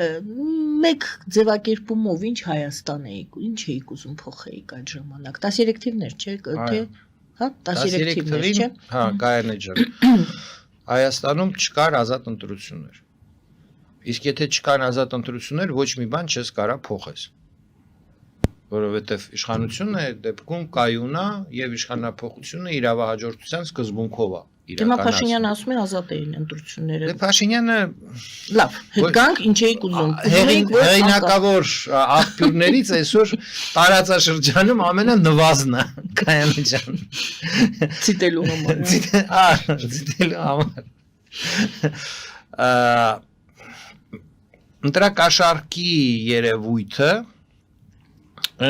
մեկ ձևակերպումով ինչ Հայաստան էիք, ինչ էիք ուզում փոխեիք այդ ժամանակ 13 թիվներ, չէ՞, թե հա 13 թիվներ, չէ՞։ Հա, Գայանե ջան։ Հայաստանում չկար ազատ ընտրություններ։ Իսկ եթե չկան ազատ ընտրություններ, ոչ մի բան չես կարա փոխես։ Որովհետև իշխանությունն է դեպքում կայունա եւ իշխանապողությունը իրավահաջորդության սկզբունքով է։ Հիմա Փաշինյանը ասում է ազատ էին ընտրությունները։ Դե Փաշինյանը լավ, գանք ինչ էիք ուզում։ Հեղինակավոր աղբյուրներից այսօր տարածաշրջանում ամենանվազն է Գայանե ջան։ Ցիտելու համար։ Ցիտելու համար։ Ընտրակաշարքի երևույթը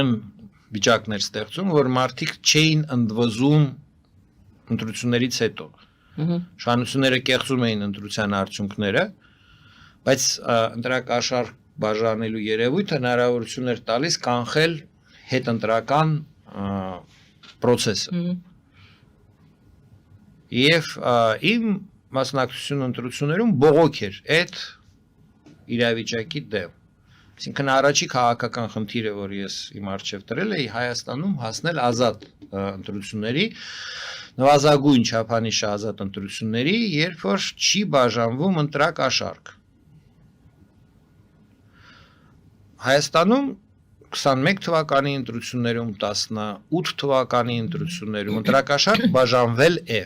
այն վիճակներ ստեղծում, որ մարդիկ չէին ընդվզում ընտրություններից հետո։ Իշխանությունները կեղծում էին ընտրության արդյունքները, բայց ընտրակաշարք բաժանելու երևույթը հնարավորություն էր տալիս կանխել հետընտրական process-ը։ Եվ իմ մասնակցությունը ընտրություններում բողոք էր այդ իրավիճակի դեմ։ Այսինքն առաջի քաղաքական խնդիրը, որ ես իմ առջև դրել էի, Հայաստանում հասնել ազատ ընտրությունների, նվազագույն չափանիշ ազատ ընտրությունների, երբ որ չի բաժանվում ընտրակաշարք։ Հայաստանում 21 թվականի ընտրություններում, 18 թվականի ընտրություններում ընտրակաշարք բաժանվել է,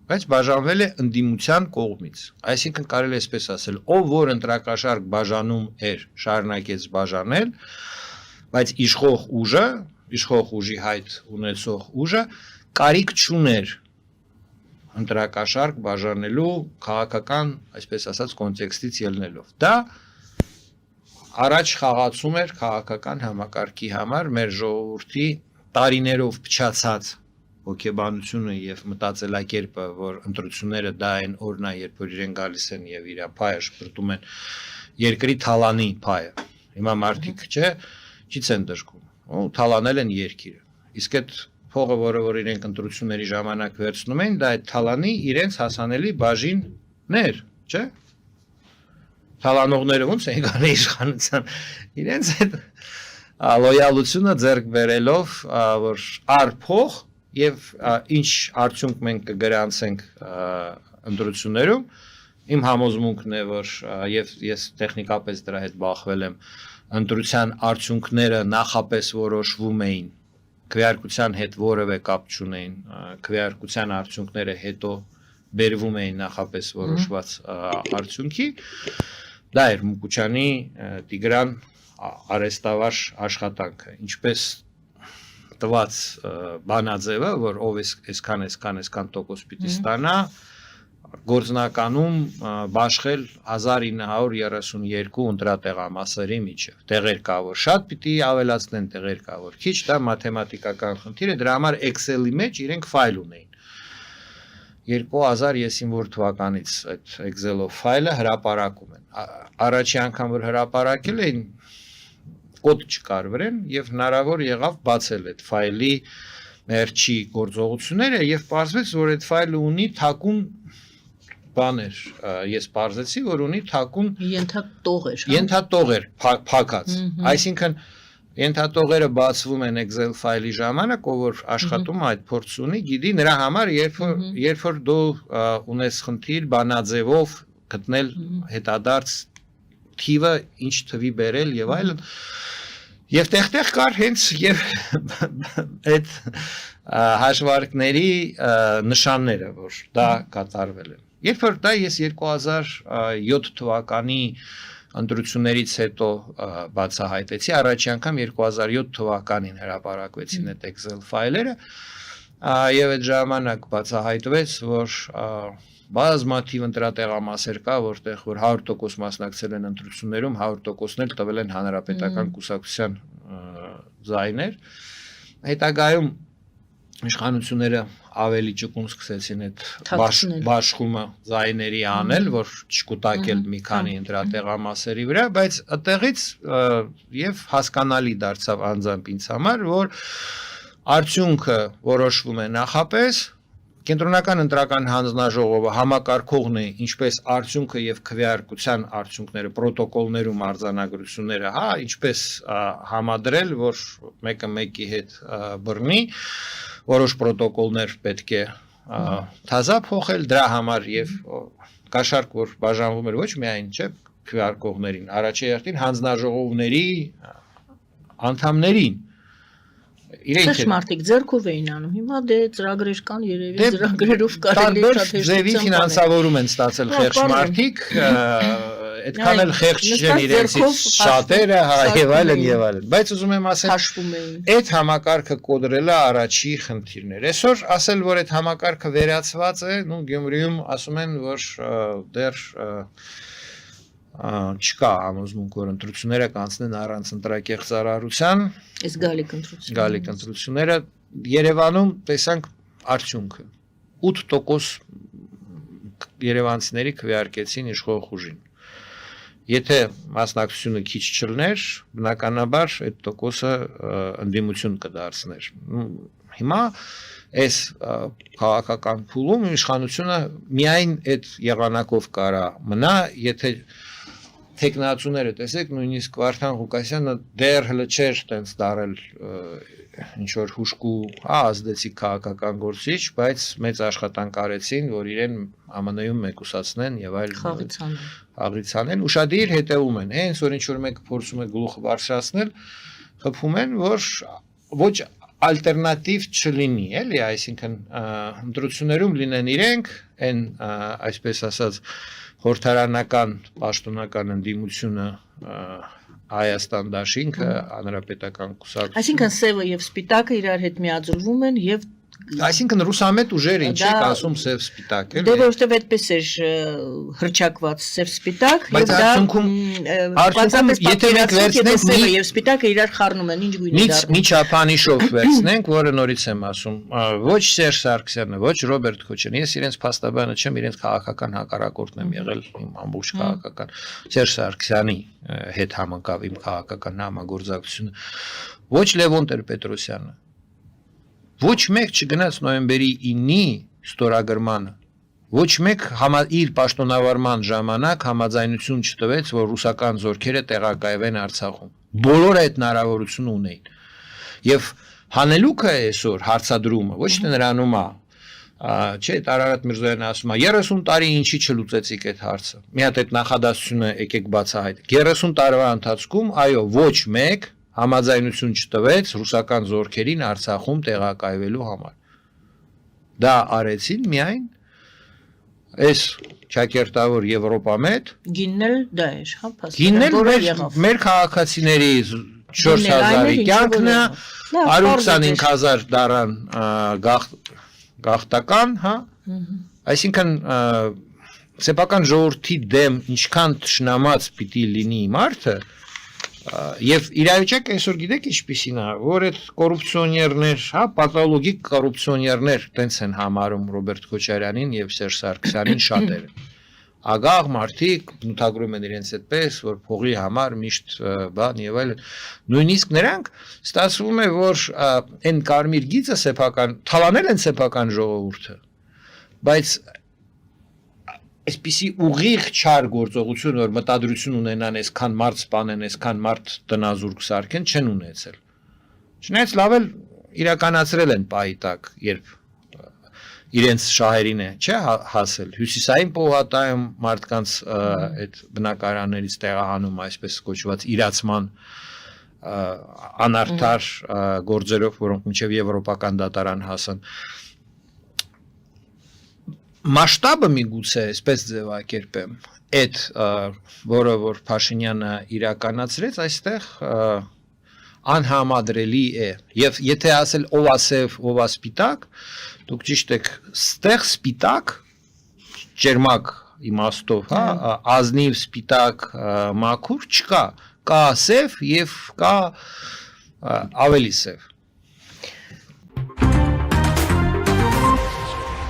բայց բաժանվել է ընդդիմության կողմից։ Այսինքն կարելի է այսպես ասել, ով որ ընտրակաշարք բաժանում էր, շարունակեց բաժանել, բայց իշխող ուժի հայտ ունեցող ուժը կարիք չուներ ընտրակաշարք բաժանելու քաղաքական, այսպես ասած, կոնտեքստից ելնելով։ Դա առաջ խաղացում էր քաղաքական համակարգի համար մեր ժողովրդի տարիներով փչացած հոգեբանությունը եւ մտածելակերպը, որ ընտրությունները դա այն օրնա, երբ որ իրեն գալիս են եւ իր փայը շպրտում են երկրի թալանի փայը։ Հիմա մարդիկ, չէ, ճից են դժգում։ Ու թալանել են երկիրը։ Իսկ այդ փողը, որ իրենք ընտրությունների ժամանակ վերցնում են, դա այդ թալանի իրենց հասանելի բաժիններ, չէ։ Թալանողները ոնց են գալի իշխանության։ Իրենց այդ լոյալությունը ձեռք բերելով, որ արփող եւ ինչ արդյունք մենք կգրանցենք ընտրություններում, իմ համոզմունքն է, որ եւ ես տեխնիկապես դրա հետ բախվել եմ, ընտրության արդյունքները նախապես որոշվում էին, քվեարկության հետ որևէ կապ չունեին, քվեարկության արդյունքները հետո բերվում էին նախապես որոշված արդյունքի, դա էր Մուկուչյանի Տիգրան արեստավար աշխատանքը, ինչպես տված բանաձևը, որ ով այսքան տոկոս պիտի ստանա, գործնականում բաշխել 1932 ընտրատեղամասերի միջև։ Տեղեր կա, որ շատ պիտի ավելացնեն, տեղեր կա, որ քիչ, դա մաթեմատիկական խնդիր է, դրա համար Excel-ի մեջ իրենք ֆայլ ունեին։ 2000 ես ինչ որ թվականից այդ Excel-ով ֆայլը հրապարակում են։ Առաջի անգամ որ հրապարակել էին կոդ չկար վրան եւ հնարավոր եղավ բացել այդ ֆայլի մերչի գործողությունները եւ պարզվեց, որ այդ ֆայլը ունի թակուն բաներ, ես պարզեցի, որ ունի թակուն ենթատողեր փակած, այսինքն ենթատողերը բացվում են Excel ֆայլի ժամանակ, ով որ աշխատում այդ փորձ ունի, գիտի նրա համար, երբ որ դու ունես խնդիր բանաձևով գտնել հետադարձ թիվը, ինչ թվի բերել եւ այլն, եւ տեղ կար հենց եւ այդ հաշվարկների նշանները, որ դա կատարվել է։ Երբ որ դա ես 2007 թվականի ընտրություններից հետո բացահայտեցի, առաջի անգամ 2007 թվականին հրապարակվեցին այդ Excel ֆայլերը, եւ այդ ժամանակ բացահայտվեց, որ բազմաթիվ ընտրատեղամասեր կա, որտեղ որ 100% մասնակցել են ընտրություններում, 100%-ն էլ տվել են հանրապետական կուսակցության ձայներ։ Հետագայում իշխանությունները ավելի ճկուն սկսեցին այդ բաշխումը ձայների անել, որ չկուտակել մի քանի ընտրատեղամասերի վրա, բայց այդտեղից եւ հասկանալի դարձավ անձամբ ինձ համար, որ արդյունքը որոշվում է նախապես, Կենտրոնական ընտրական հանձնաժողովը համակարգողն է ինչպես արդյունքը եւ քվեարկության արդյունքները պրոտոկոլներում արձանագրությունները, հա, ինչպես համադրել, որ մեկը մեկի հետ բռնի, որոշ պրոտոկոլներ պետք է թազա փոխել դրա համար եւ կաշառք, որ բաժանվում էր ոչ միայն չէ քվեարկողներին, առաջերտին հանձնաժողովների անդամներին Իրենք մարդիկ ձեռքով էին անում, հիմա դե ծրագրեր կան երևի ծրագրերով կարելի է տարբեր ֆինանսավորում են ստացել խեղճ մարդիկ, այդքան էլ խեղճ չեն իրենցից շատերը, հա, եւ այլն, բայց ուզում եմ ասել, այդ համակարգը կոդրելը առաջի խնդիրն էր։ Այսօր ասել, որ այդ համակարգը վերացված է, նու Գյումրիում ասում են, որ դեռ չկա համոզմունք, որ ընտրությունները կանցնեն առանց ընտրակեղծարարության, այս գալիք ընտրությունները Երևանում տեսանք արդյունքը 8% երևանցիների քվեարկեցին իշխող ուժին։ Եթե մասնակցությունը քիչ չլներ, բնականաբար այդ տոկոսը ընդդիմություն կդարձներ։ Հիմա այս քաղաքական փուլում իշխանությունը միայն այդ եղանակով կարա մնա, եթե տեխնացուները տեսեք, նույնիսկ Վարդան Ղուկասյանը դեռ հələ չէր տենց դարել ինչ որ հուշկու ազդեցիկ քաղաքական գործիչ, բայց մեծ աշխատանք արեցին, որ իրեն ԱՄՆ-ում մեկուսացնեն եւ այլ խաղիցանեն, ուշադիր հետեւում են, հենց որ ինչ որ մեկը փորձում է գլուխը բարձրացնել, խփում են, որ ոչ ալտերնատիվ չլինի, էլի, այսինքն ընտրություններում լինեն իրենք, այն այսպես ասած խորհրդարանական պաշտոնական ընդդիմությունը Հայաստան դաշինքը հանրապետական կուսակցություն։ Այսինքն սևը եւ սպիտակը իրար հետ միաձուլվում են եւ Այսինքն ռուսամետ ուժերը ինչ եք ասում սև սպիտակ էլի։ Դե որովհետեւ այդպես էր հրճակված սև սպիտակ եւ դա արդյունքում եթե մենք վերցնենք սևը եւ սպիտակը իրար խառնում են ինչ գույնի դառնում։ Մի չափանիշով վերցնենք, որը նորից եմ ասում, ոչ Սերժ Սարգսյանը, ոչ Ռոբերտ Քոչյանը, ես իրենց փաստաբանը չեմ, իրենց քաղաքական հակառակորդն եմ եղել, իմ ամբողջ քաղաքական Սերժ Սարգսյանի հետ համընկավ իմ քաղաքական համագործակցությունը։ Ոչ Լևոն Տեր-Պետրոսյանը Ոչ մեկ չգնաց նոյեմբերի 9-ի ստորագրմանը, ոչ մեկ իր պաշտոնավարման ժամանակ համաձայնություն չտվեց, որ ռուսական զորքերը տեղակայվեն Արցախում։ Բոլորը այդ հնարավորությունը ունեին։ Եվ հանելուկը այսօր հարցադրումը ոչ թե նրանում է, չէ, Արարատ Միրզոյանը ասում է 30 տարի ինչի չլուծեցիք այդ հարցը։ Մի հատ այդ նախադասությունը եկեք բացահայտեք։ 30 տարվա ընթացքում, այո, ոչ մեկ համաձայնություն չտվեց ռուսական զորքերին Արցախում տեղակայվելու համար։ Դա արեցին միայն այս ճակերտավոր Եվրոպամետ գիննել դա էր, հա, գիննել մեր քաղաքացիների 4000-ի կյանքն է, 125,000 դարան գաղթական, հա, այսինքն սեփական ժողովրդի դեմ ինչքան թշնամած պիտի լինի մարդը Եվ իրավիճակը այսօր գիտեք ինչպիսին է, որ այդ կոռուպցիոներներ, հա, պաթոլոգիկ կոռուպցիոներներ տենց են համարում Ռոբերտ Քոչարյանին եւ Սերժ Սարգսյանին շատերը։ Ագաղ մարդիկ նույնագրում են իրենց այդպես, որ փողի համար միշտ բան եւ այլն։ Նույնիսկ նրանք ստացվում է, որ այն կարմիր գիծը սեփական, թալանել են սեփական ժողովուրդը, բայց այսպիսի ուղիղ չար գործողություն, որ մտադրություն ունենան այսքան մարդ սպանեն, այսքան մարդ տնազուրկ սարքեն, չեն ունեցել։ Չնայած լավ էլ իրականացրել են պահի տակ, երբ իրենց շահերին է, չէ, հասել։ Հյուսիսային պողոտայում մարդկանց այդ բնակարաններից տեղահանում այսպես կոչված իրացման անարդար գործերով, որոնք մինչև եվրոպական դատարան հասան։ Մասշտաբը միգուցե այսպես ձևակերպեմ, այդ որը որ Փաշինյանը իրականացրեց, այստեղ անհամադրելի է։ Եվ եթե ասել ով է սև, ով է սպիտակ, դուք ճիշտ եք, ստեղ սպիտակ ջերմակ իմաստով, հա, ազնիվ սպիտակ մաքուր չկա, կա սև եւ կա ավելի սև։